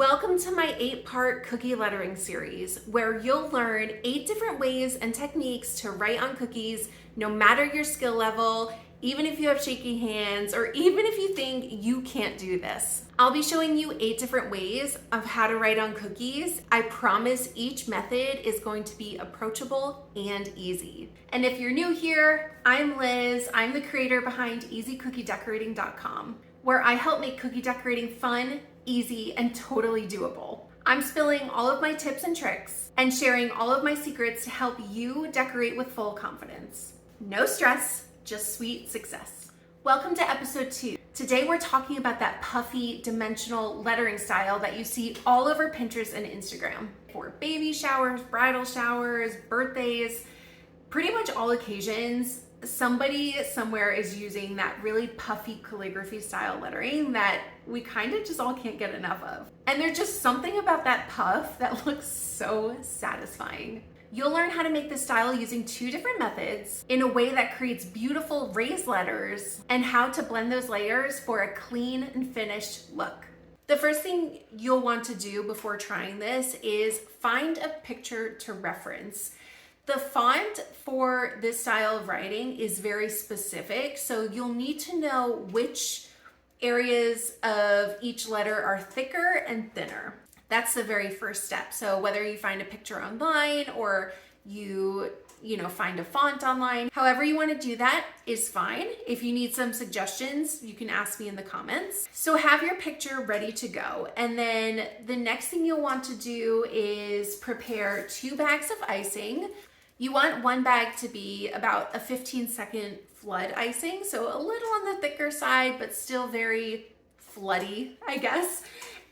Welcome to my 8-part cookie lettering series, where you'll learn 8 different ways and techniques to write on cookies, no matter your skill level, even if you have shaky hands, or even if you think you can't do this. I'll be showing you 8 different ways of how to write on cookies. I promise each method is going to be approachable and easy. And if you're new here, I'm Liz. I'm the creator behind EasyCookieDecorating.com, where I help make cookie decorating fun, easy, and totally doable. I'm spilling all of my tips and tricks and sharing all of my secrets to help you decorate with full confidence. No stress, just sweet success. Welcome to episode 2. Today we're talking about that puffy dimensional lettering style that you see all over Pinterest and Instagram for baby showers, bridal showers, birthdays, pretty much all occasions. Somebody somewhere is using that really puffy calligraphy style lettering that we kind of just all can't get enough of. And there's just something about that puff that looks so satisfying. You'll learn how to make this style using 2 different methods in a way that creates beautiful raised letters and how to blend those layers for a clean and finished look. The first thing you'll want to do before trying this is find a picture to reference. The font for this style of writing is very specific, so you'll need to know which areas of each letter are thicker and thinner. That's the very first step. So whether you find a picture online or you find a font online, however you want to do that is fine. If you need some suggestions, you can ask me in the comments. So have your picture ready to go. And then the next thing you'll want to do is prepare 2 bags of icing. You want one bag to be about a 15-second flood icing, so a little on the thicker side, but still very floody, I guess.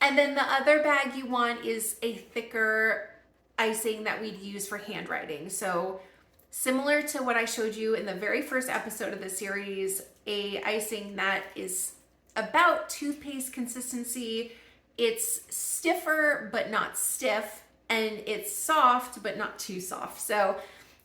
And then the other bag you want is a thicker icing that we'd use for handwriting. So similar to what I showed you in the very first episode of the series, a icing that is about toothpaste consistency. It's stiffer, but not stiff, and it's soft, but not too soft. So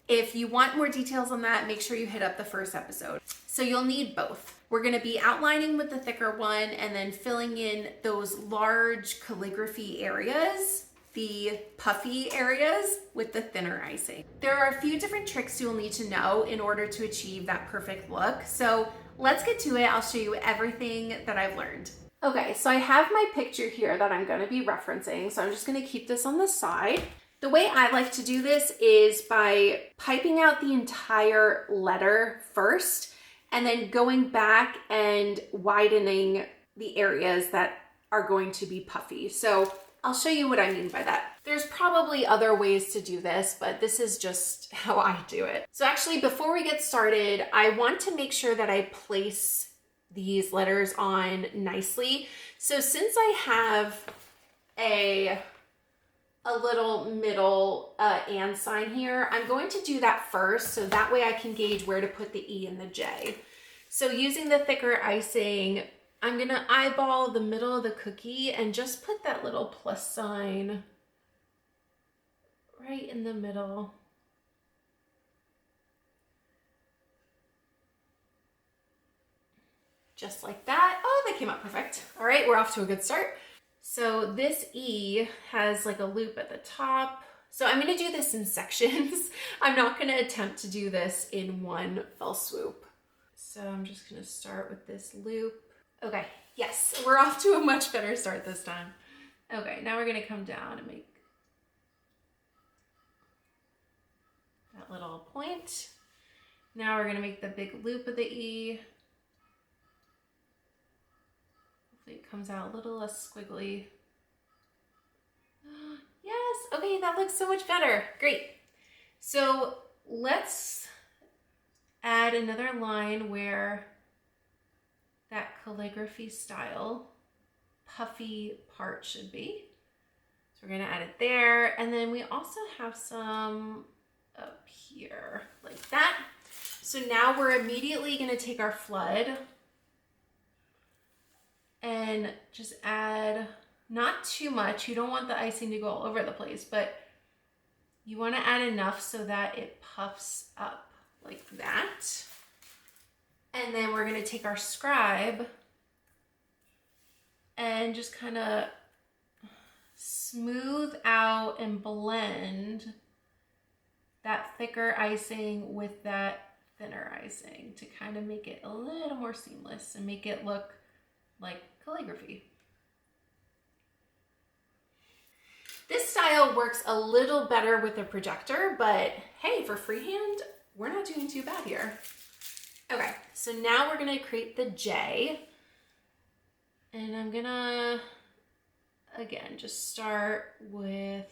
if you want more details on that, make sure you hit up the first episode. So you'll need both. We're gonna be outlining with the thicker one and then filling in those large calligraphy areas, the puffy areas, with the thinner icing. There are a few different tricks you'll need to know in order to achieve that perfect look. So let's get to it. I'll show you everything that I've learned. Okay, so I have my picture here that I'm gonna be referencing. So I'm just gonna keep this on the side. The way I like to do this is by piping out the entire letter first and then going back and widening the areas that are going to be puffy. So I'll show you what I mean by that. There's probably other ways to do this, but this is just how I do it. So actually, before we get started, I want to make sure that I place these letters on nicely. So since I have a little middle and sign here, I'm going to do that first, so that way I can gauge where to put the E and the J. So using the thicker icing, I'm gonna eyeball the middle of the cookie and just put that little plus sign right in the middle. Just like that. Oh, that came out perfect. All right, we're off to a good start. So this E has like a loop at the top. So I'm gonna do this in sections. I'm not gonna attempt to do this in one fell swoop. So I'm just gonna start with this loop. Okay, yes, we're off to a much better start this time. Okay, now we're gonna come down and make that little point. Now we're gonna make the big loop of the E. It comes out a little less squiggly. Yes, okay, that looks so much better. Great. So let's add another line where that calligraphy style puffy part should be. So we're gonna add it there. And then we also have some up here like that. So now we're immediately gonna take our flood and just add not too much. You don't want the icing to go all over the place, but you want to add enough so that it puffs up like that. And then we're going to take our scribe and just kind of smooth out and blend that thicker icing with that thinner icing to kind of make it a little more seamless and make it look like calligraphy. This style works a little better with a projector, but hey, for freehand, we're not doing too bad here. Okay, so now we're gonna create the J. And I'm gonna, again, just start with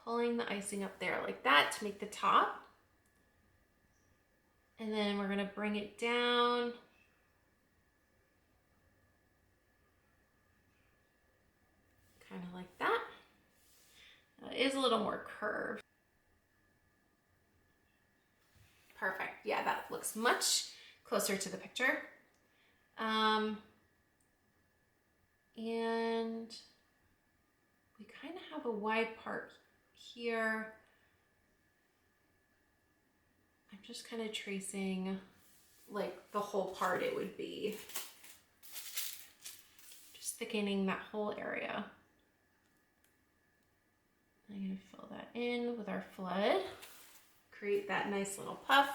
pulling the icing up there like that to make the top. And then we're gonna bring it down. Kind of like that. It is a little more curved. Perfect. Yeah, that looks much closer to the picture. And we kind of have a wide part here. I'm just kind of tracing like the whole part it would be. Just thickening that whole area. I'm going to fill that in with our flood. Create that nice little puff.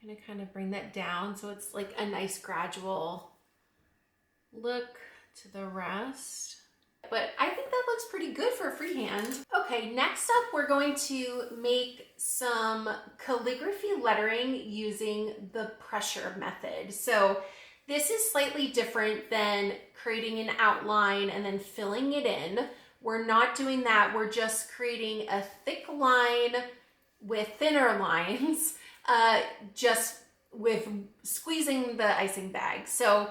I'm gonna kind of bring that down so it's like a nice gradual look to the rest. But I think that looks pretty good for freehand. Okay, next up we're going to make some calligraphy lettering using the pressure method. So this is slightly different than creating an outline and then filling it in. We're not doing that. We're just creating a thick line with thinner lines, just with squeezing the icing bag. So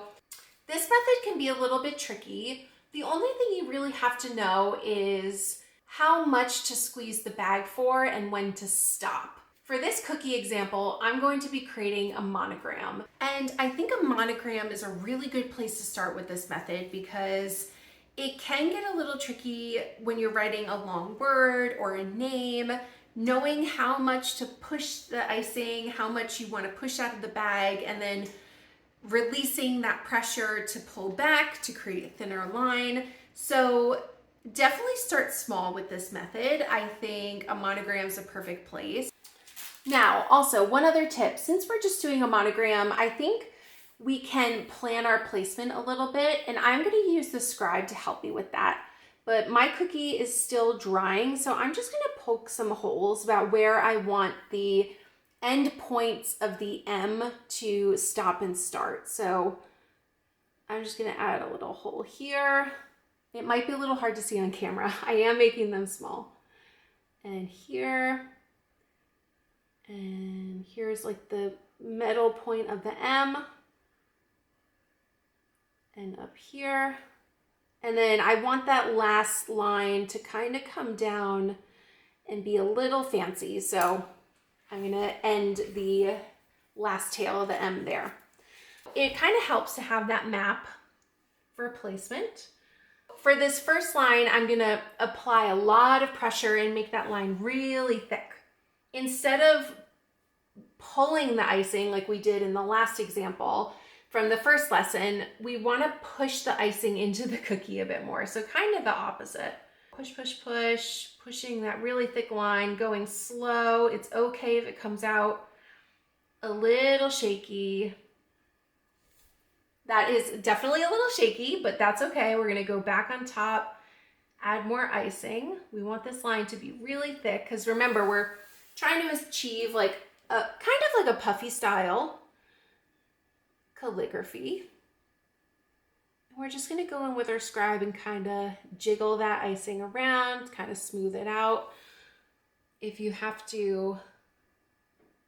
this method can be a little bit tricky. The only thing you really have to know is how much to squeeze the bag for and when to stop. For this cookie example, I'm going to be creating a monogram. And I think a monogram is a really good place to start with this method because it can get a little tricky when you're writing a long word or a name, knowing how much to push the icing, how much you want to push out of the bag, and then releasing that pressure to pull back to create a thinner line. So definitely start small with this method. I think a monogram is a perfect place. Now, also one other tip, since we're just doing a monogram, I think we can plan our placement a little bit, and I'm going to use the scribe to help me with that. But my cookie is still drying, so I'm just going to poke some holes about where I want the end points of the M to stop and start. So I'm just going to add a little hole here. It might be a little hard to see on camera. I am making them small. And here. And here's like the middle point of the M. And up here. And then I want that last line to kind of come down and be a little fancy. So I'm gonna end the last tail of the M there. It kind of helps to have that map for placement. For this first line, I'm gonna apply a lot of pressure and make that line really thick. Instead of pulling the icing like we did in the last example from the first lesson, we want to push the icing into the cookie a bit more. So kind of the opposite. Push, push, push, pushing that really thick line, going slow. It's okay if it comes out a little shaky. That is definitely a little shaky, but that's okay. We're going to go back on top, add more icing. We want this line to be really thick because remember, we're trying to achieve like a kind of like a Puffy style calligraphy. We're just going to go in with our scribe and kind of jiggle that icing around, kind of smooth it out. If you have to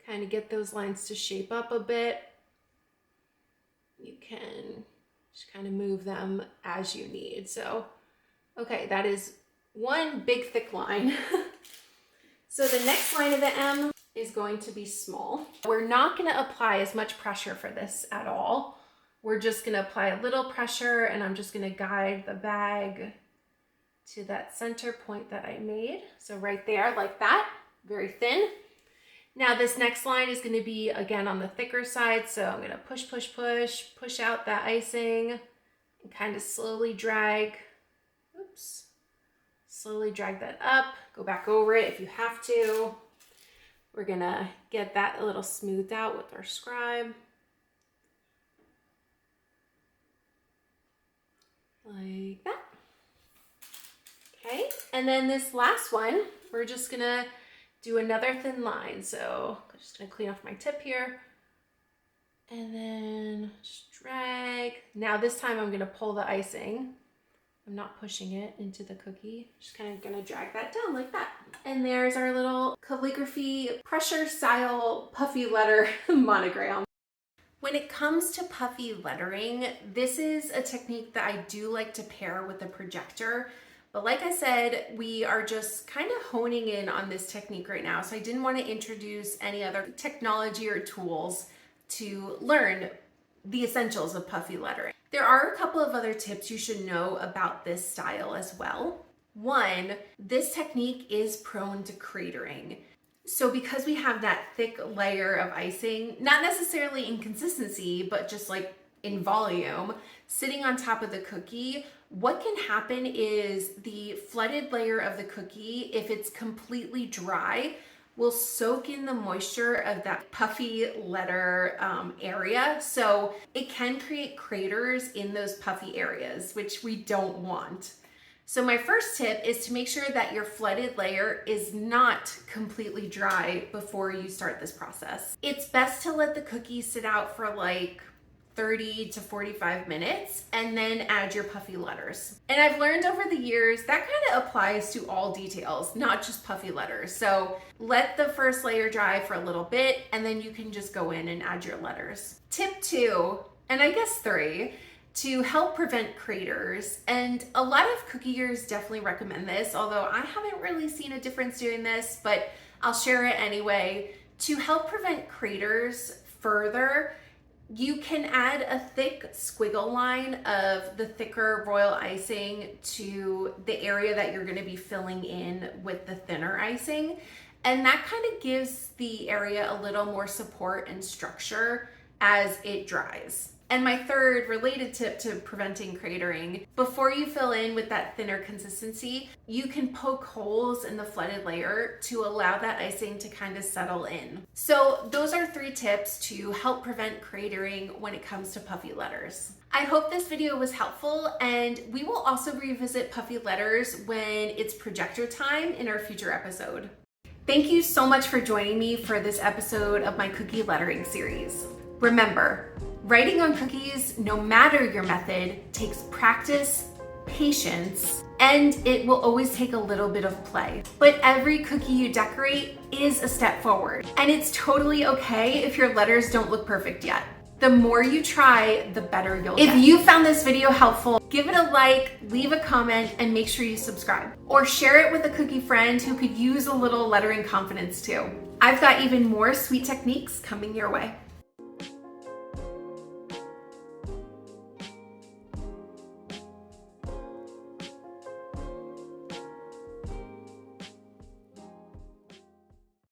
kind of get those lines to shape up a bit, you can just kind of move them as you need. So, okay, that is one big thick line. So the next line of the M is going to be small. We're not going to apply as much pressure for this at all. We're just going to apply a little pressure, and I'm just going to guide the bag to that center point that I made. So right there, like that, very thin. Now this next line is going to be again on the thicker side, so I'm going to push out that icing and kind of slowly drag, slowly drag that up, go back over it if you have to. We're going to get that a little smoothed out with our scribe. Like that. Okay, and then this last one, we're just going to do another thin line. So I'm just gonna clean off my tip here and then just drag. Now this time I'm gonna pull the icing. I'm not pushing it into the cookie. Just kind of gonna drag that down like that. And there's our little calligraphy pressure style puffy letter monogram. When it comes to puffy lettering, this is a technique that I do like to pair with a projector. But like I said, we are just kind of honing in on this technique right now. So I didn't want to introduce any other technology or tools to learn the essentials of puffy lettering. There are a couple of other tips you should know about this style as well. One, this technique is prone to cratering. So because we have that thick layer of icing, not necessarily in consistency, but just like in volume, sitting on top of the cookie, what can happen is the flooded layer of the cookie, if it's completely dry, will soak in the moisture of that puffy letter area. So it can create craters in those puffy areas, which we don't want. So my first tip is to make sure that your flooded layer is not completely dry before you start this process. It's best to let the cookie sit out for like 30 to 45 minutes and then add your puffy letters. And I've learned over the years that kind of applies to all details, not just puffy letters. So let the first layer dry for a little bit and then you can just go in and add your letters. Tip 2, and I guess 3, to help prevent craters, and a lot of cookiers definitely recommend this, although I haven't really seen a difference doing this, but I'll share it anyway. To help prevent craters further, you can add a thick squiggle line of the thicker royal icing to the area that you're going to be filling in with the thinner icing. And that kind of gives the area a little more support and structure as it dries. And my third related tip to preventing cratering, before you fill in with that thinner consistency, you can poke holes in the flooded layer to allow that icing to kind of settle in. So those are 3 tips to help prevent cratering when it comes to puffy letters. I hope this video was helpful, and we will also revisit puffy letters when it's projector time in our future episode. Thank you so much for joining me for this episode of my cookie lettering series. Remember, writing on cookies, no matter your method, takes practice, patience, and it will always take a little bit of play. But every cookie you decorate is a step forward, and it's totally okay if your letters don't look perfect yet. The more you try, the better you'll get. If you found this video helpful, give it a like, leave a comment, and make sure you subscribe. Or share it with a cookie friend who could use a little lettering confidence too. I've got even more sweet techniques coming your way.